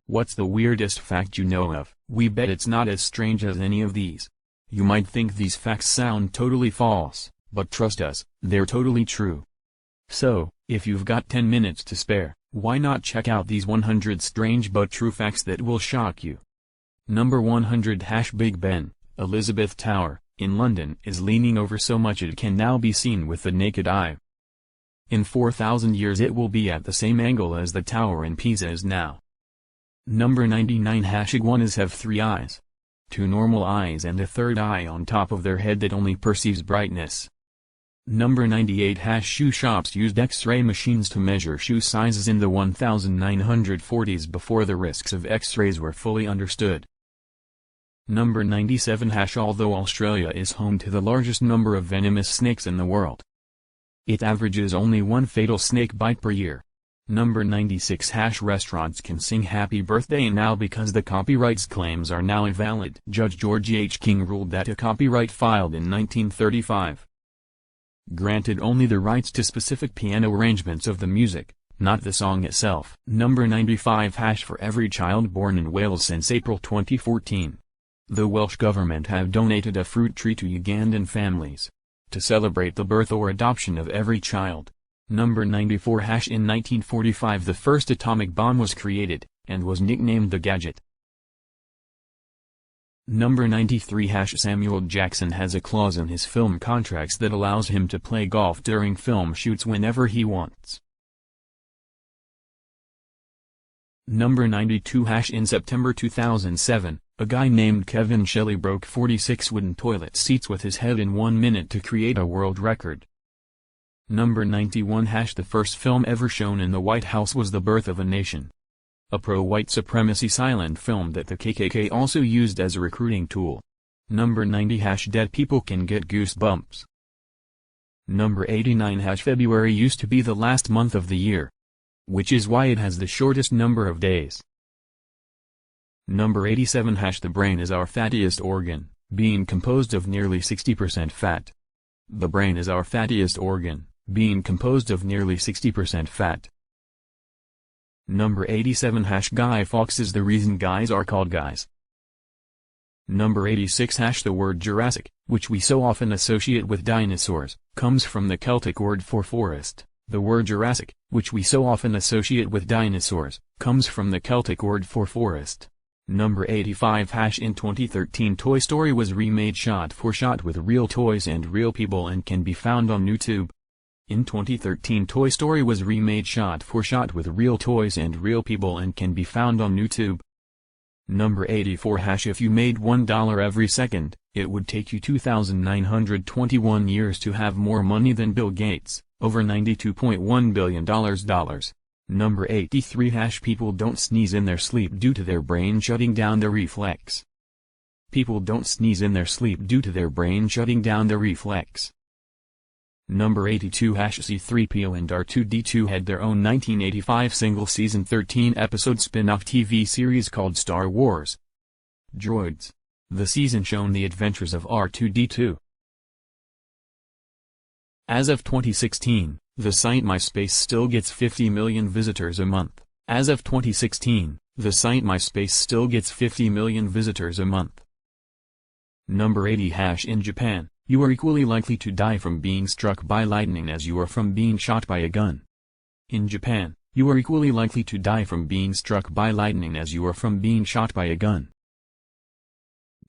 What's the weirdest fact you know of? We bet it's not as strange as any of these. You might think these facts sound totally false, but trust us, they're totally true. So, if you've got 10 minutes to spare, why not check out these 100 strange but true facts that will shock you. Number 100 Big Ben, Elizabeth Tower, in London is leaning over so much it can now be seen with the naked eye. In 4,000 years it will be at the same angle as the tower in Pisa is now. Number 99 Iguanas have 3 eyes. 2 normal eyes and a third eye on top of their head that only perceives brightness. Number 98 Shoe shops used X-ray machines to measure shoe sizes in the 1940s before the risks of X-rays were fully understood. Number 97 Although Australia is home to the largest number of venomous snakes in the world, it averages only 1 fatal snake bite per year. Number 96 Restaurants can sing happy birthday now because the copyrights claims are now invalid. Judge George H. King ruled that a copyright filed in 1935 granted only the rights to specific piano arrangements of the music, not the song itself. Number 95 For every child born in Wales since April 2014, the Welsh government have donated a fruit tree to Ugandan families to celebrate the birth or adoption of every child. Number 94 In 1945 the first atomic bomb was created, and was nicknamed the Gadget. Number 93 Samuel Jackson has a clause in his film contracts that allows him to play golf during film shoots whenever he wants. Number 92 In September 2007, a guy named Kevin Shelley broke 46 wooden toilet seats with his head in 1 minute to create a world record. Number 91 The first film ever shown in the White House was The Birth of a Nation, a pro-white supremacy silent film that the KKK also used as a recruiting tool. Number 90 Dead people can get goosebumps. Number 89 February used to be the last month of the year, which is why it has the shortest number of days. Number 87 The brain is our fattiest organ, being composed of nearly 60% fat. The brain is our fattiest organ, being composed of nearly 60% fat. Number 87 Guy Fawkes is the reason guys are called guys. Number 86 The word Jurassic, which we so often associate with dinosaurs, comes from the Celtic word for forest. The word Jurassic, which we so often associate with dinosaurs, comes from the Celtic word for forest. Number 85 In 2013 Toy Story was remade shot for shot with real toys and real people and can be found on YouTube. In 2013 Toy Story was remade shot for shot with real toys and real people and can be found on YouTube. Number 84 If you made $1 every second, it would take you 2,921 years to have more money than Bill Gates, over $92.1 billion. Number 83 People don't sneeze in their sleep due to their brain shutting down the reflex. People don't sneeze in their sleep due to their brain shutting down the reflex. Number 82 C-3PO and R2-D2 had their own 1985 single-season 13-episode spin-off TV series called Star Wars Droids. The season shown the adventures of R2-D2. As of 2016, the site MySpace still gets 50 million visitors a month. As of 2016, the site MySpace still gets 50 million visitors a month. Number 80 In Japan, you are equally likely to die from being struck by lightning as you are from being shot by a gun. In Japan, you are equally likely to die from being struck by lightning as you are from being shot by a gun.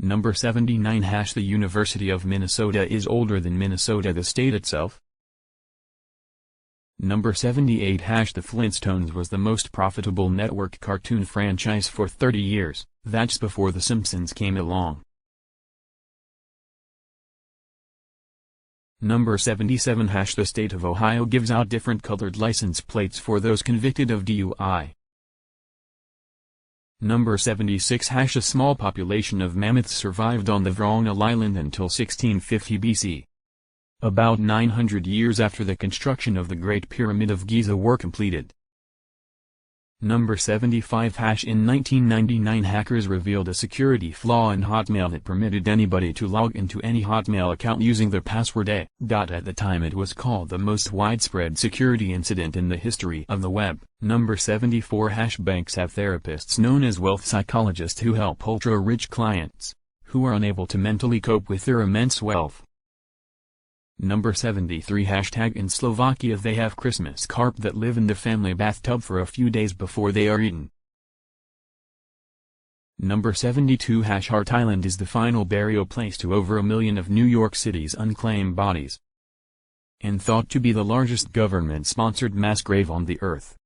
Number 79 The University of Minnesota is older than Minnesota the state itself. Number 78 The Flintstones was the most profitable network cartoon franchise for 30 years, that's before The Simpsons came along. Number 77 The state of Ohio gives out different colored license plates for those convicted of DUI. Number 76 A small population of mammoths survived on the Vrongal Island until 1650 BC. About 900 years after the construction of the Great Pyramid of Giza were completed. Number 75 hash In 1999 hackers revealed a security flaw in Hotmail that permitted anybody to log into any Hotmail account using the password A. At the time it was called the most widespread security incident in the history of the web. Number 74 hash Banks have therapists known as wealth psychologists who help ultra-rich clients, who are unable to mentally cope with their immense wealth. Number 73 Hashtag In Slovakia they have Christmas carp that live in the family bathtub for a few days before they are eaten. Number 72 hash Hart Island is the final burial place to over 1 million of New York City's unclaimed bodies, and thought to be the largest government-sponsored mass grave on the earth.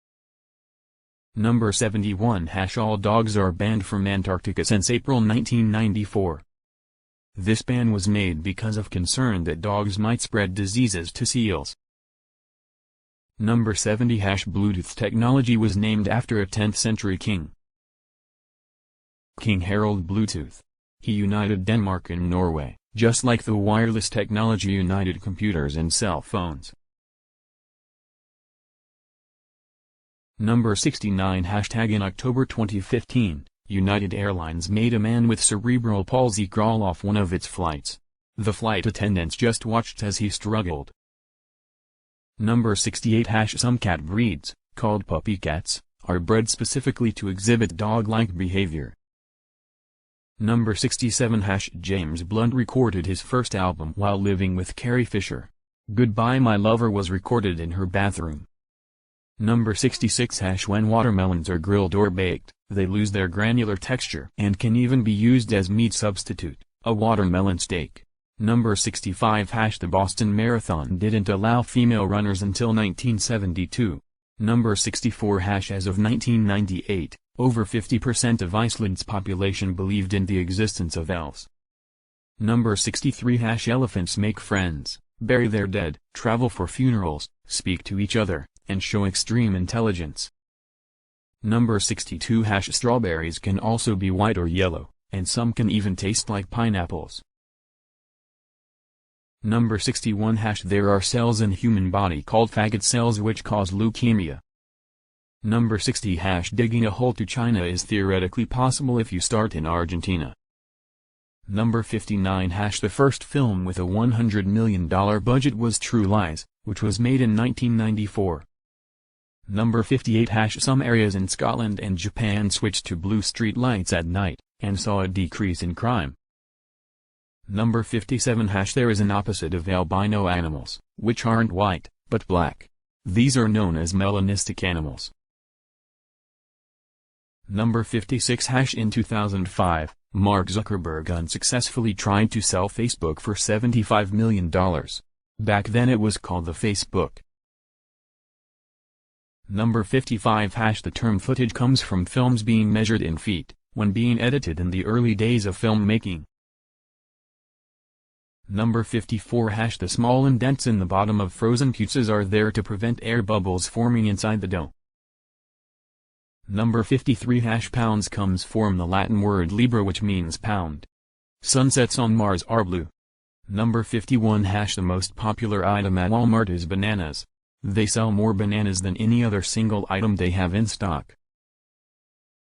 Number 71 hash All dogs are banned from Antarctica since April 1994. This ban was made because of concern that dogs might spread diseases to seals. Number 70 hash Bluetooth technology was named after a 10th century king, King Harald Bluetooth. He united Denmark and Norway, just like the wireless technology united computers and cell phones. Number 69 Hashtag In October 2015, United Airlines made a man with cerebral palsy crawl off one of its flights. The flight attendants just watched as he struggled. Number 68 hash Some cat breeds, called puppy cats, are bred specifically to exhibit dog-like behavior. Number 67 hash James Blunt recorded his first album while living with Carrie Fisher. Goodbye My Lover was recorded in her bathroom. Number 66 hash When watermelons are grilled or baked, they lose their granular texture and can even be used as meat substitute, a watermelon steak. Number 65 hash The Boston Marathon didn't allow female runners until 1972. Number 64 hash As of 1998, over 50% of Iceland's population believed in the existence of elves. Number 63 hash Elephants make friends, bury their dead, travel for funerals, speak to each other, and show extreme intelligence. Number 62 hash Strawberries can also be white or yellow, and some can even taste like pineapples. Number 61 hash There are cells in human body called faggot cells which cause leukemia. Number 60 hash Digging a hole to China is theoretically possible if you start in Argentina. Number 59 hash The first film with a $100 million budget was True Lies, which was made in 1994. Number 58 hash Some areas in Scotland and Japan switched to blue street lights at night, and saw a decrease in crime. Number 57 hash There is an opposite of albino animals, which aren't white, but black. These are known as melanistic animals. Number 56 hash In 2005, Mark Zuckerberg unsuccessfully tried to sell Facebook for $75 million. Back then it was called the Facebook. Number 55 hash The term footage comes from films being measured in feet, when being edited in the early days of filmmaking. Number 54 hash The small indents in the bottom of frozen pizzas are there to prevent air bubbles forming inside the dough. Number 53 hash Pounds comes from the Latin word libra which means pound. Sunsets on Mars are blue. Number 51 hash The most popular item at Walmart is bananas. They sell more bananas than any other single item they have in stock.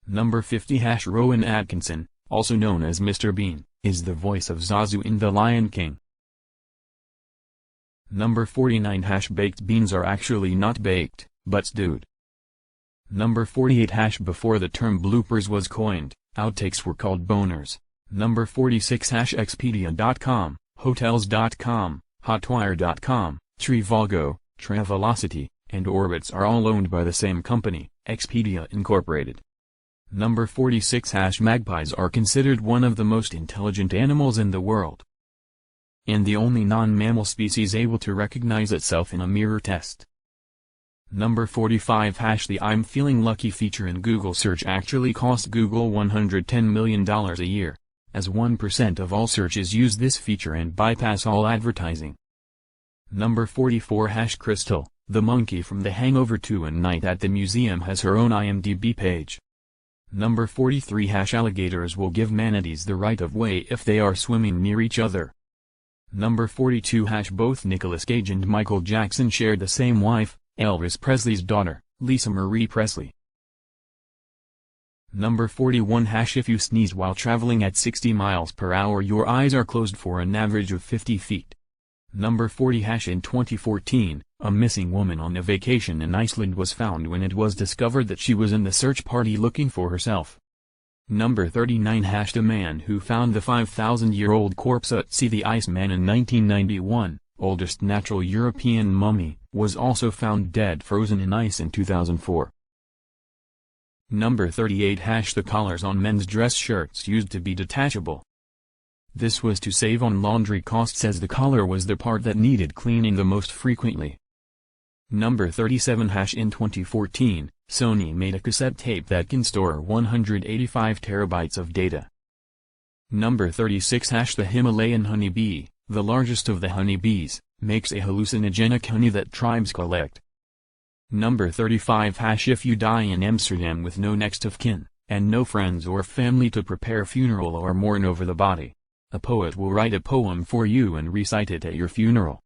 Number 50 hash Rowan Atkinson, also known as Mr. Bean, is the voice of Zazu in The Lion King. Number 49 hash Baked beans are actually not baked, but stewed. Number 48 hash Before the term bloopers was coined, outtakes were called boners. Number 46 hash Expedia.com, Hotels.com, Hotwire.com, Trivago, Travelocity, and Orbitz are all owned by the same company, Expedia Incorporated. Number 46 hash Magpies are considered one of the most intelligent animals in the world, and the only non-mammal species able to recognize itself in a mirror test. Number 45 hash The I'm Feeling Lucky feature in Google search actually cost Google $110 million a year, as 1% of all searches use this feature and bypass all advertising. Number 44 hash Crystal, the monkey from The Hangover 2 and Night at the Museum has her own IMDb page. Number 43 hash Alligators will give manatees the right of way if they are swimming near each other. Number 42 hash Both Nicolas Cage and Michael Jackson shared the same wife, Elvis Presley's daughter, Lisa Marie Presley. Number 41 hash If you sneeze while traveling at 60 miles per hour your eyes are closed for an average of 50 feet. Number 40 hash In 2014, a missing woman on a vacation in Iceland was found when it was discovered that she was in the search party looking for herself. Number 39 hash The man who found the 5,000-year-old corpse at sea the Iceman in 1991, oldest natural European mummy, was also found dead frozen in ice in 2004. Number 38 hash The collars on men's dress shirts used to be detachable. This was to save on laundry costs as the collar was the part that needed cleaning the most frequently. Number 37 hash In 2014, Sony made a cassette tape that can store 185 terabytes of data. Number 36 hash The Himalayan honeybee, the largest of the honeybees, makes a hallucinogenic honey that tribes collect. Number 35 hash If you die in Amsterdam with no next of kin, and no friends or family to prepare funeral or mourn over the body, a poet will write a poem for you and recite it at your funeral.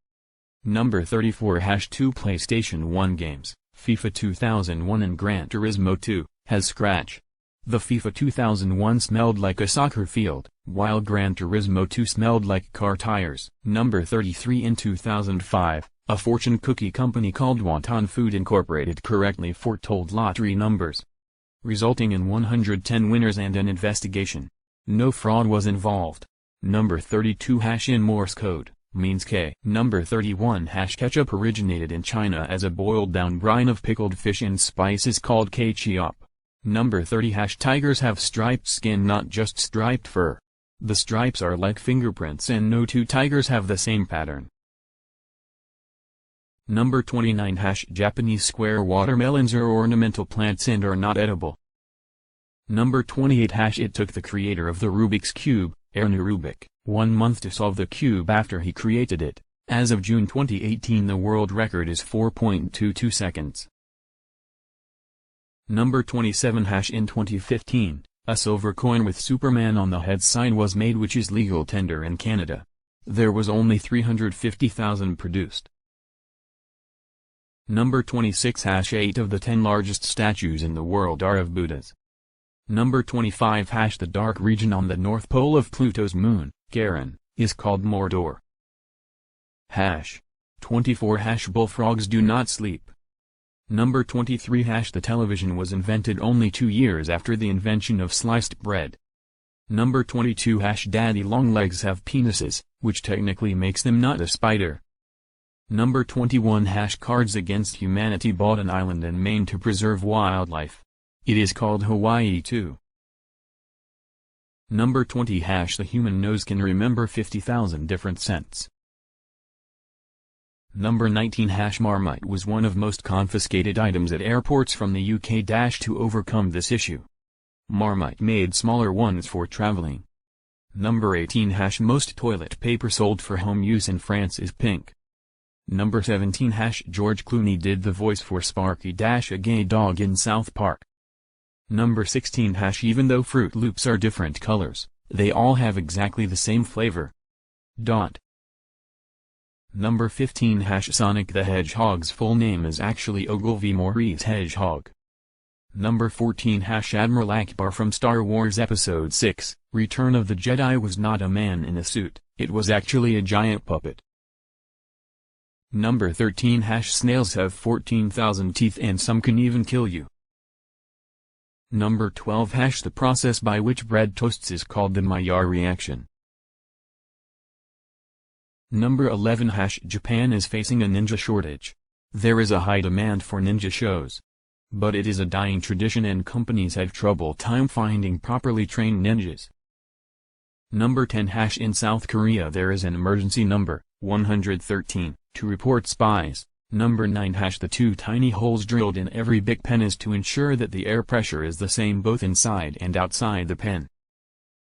Number 34 hash 2 PlayStation 1 games, FIFA 2001 and Gran Turismo 2, has scratch. The FIFA 2001 smelled like a soccer field, while Gran Turismo 2 smelled like car tires. Number 33 In 2005, a fortune cookie company called Wonton Food Incorporated correctly foretold lottery numbers, resulting in 110 winners and an investigation. No fraud was involved. Number 32 hash In Morse code, means K. Number 31 hash Ketchup originated in China as a boiled down brine of pickled fish and spices called ketchup. Number 30 hash Tigers have striped skin, not just striped fur. The stripes are like fingerprints and no two tigers have the same pattern. Number 29 hash Japanese square watermelons are ornamental plants and are not edible. Number 28 hash It took the creator of the Rubik's Cube, Erno Rubik, 1 month to solve the cube after he created it. As of June 2018 the world record is 4.22 seconds. Number 27 hash In 2015, a silver coin with Superman on the head sign was made, which is legal tender in Canada. There was only 350,000 produced. Number 26 hash 8 of the 10 largest statues in the world are of Buddhas. Number 25 hash The dark region on the North Pole of Pluto's moon, Charon, is called Mordor. Hash 24 hash Bullfrogs do not sleep. Number 23 hash The television was invented only 2 years after the invention of sliced bread. Number 22 hash Daddy longlegs have penises, which technically makes them not a spider. Number 21 hash Cards Against Humanity bought an island in Maine to preserve wildlife. It is called Hawaii too. Number 20 hash The human nose can remember 50,000 different scents. Number 19 hash Marmite was one of most confiscated items at airports from the UK. To overcome this issue, Marmite made smaller ones for traveling. Number 18 hash Most toilet paper sold for home use in France is pink. Number 17 hash George Clooney did the voice for Sparky, a gay dog in South Park. Number 16 hash Even though Fruit Loops are different colors, they all have exactly the same flavor. Number 15 hash Sonic the Hedgehog's full name is actually Ogilvy Maurice Hedgehog. Number 14 hash Admiral Akbar from Star Wars Episode 6, Return of the Jedi was not a man in a suit, it was actually a giant puppet. Number 13 hash Snails have 14,000 teeth and some can even kill you. Number 12 hash The process by which bread toasts is called the Maillard reaction. Number 11 hash Japan is facing a ninja shortage. There is a high demand for ninja shows, but it is a dying tradition and companies have trouble finding properly trained ninjas. Number 10 hash In South Korea there is an emergency number, 113, to report spies. Number 9 hash The 2 tiny holes drilled in every Bic pen is to ensure that the air pressure is the same both inside and outside the pen,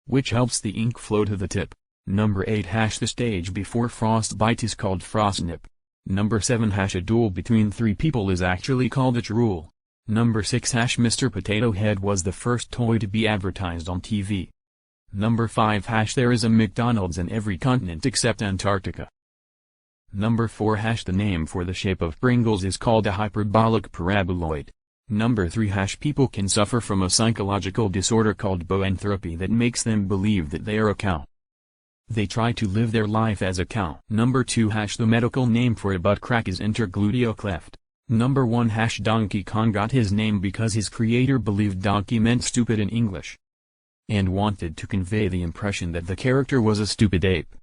which helps the ink flow to the tip. Number 8 hash The stage before frostbite is called frostnip. Number 7 hash A duel between 3 people is actually called a truel. Number 6 hash Mr. Potato Head was the first toy to be advertised on TV. Number 5 hash There is a McDonald's in every continent except Antarctica. Number 4 hash The name for the shape of Pringles is called a hyperbolic paraboloid. Number 3 People can suffer from a psychological disorder called Boanthropy that makes them believe that they are a cow. They try to live their life as a cow. Number 2 The medical name for a butt crack is intergluteal cleft. Number 1 Donkey Kong got his name because his creator believed donkey meant stupid in English, and wanted to convey the impression that the character was a stupid ape.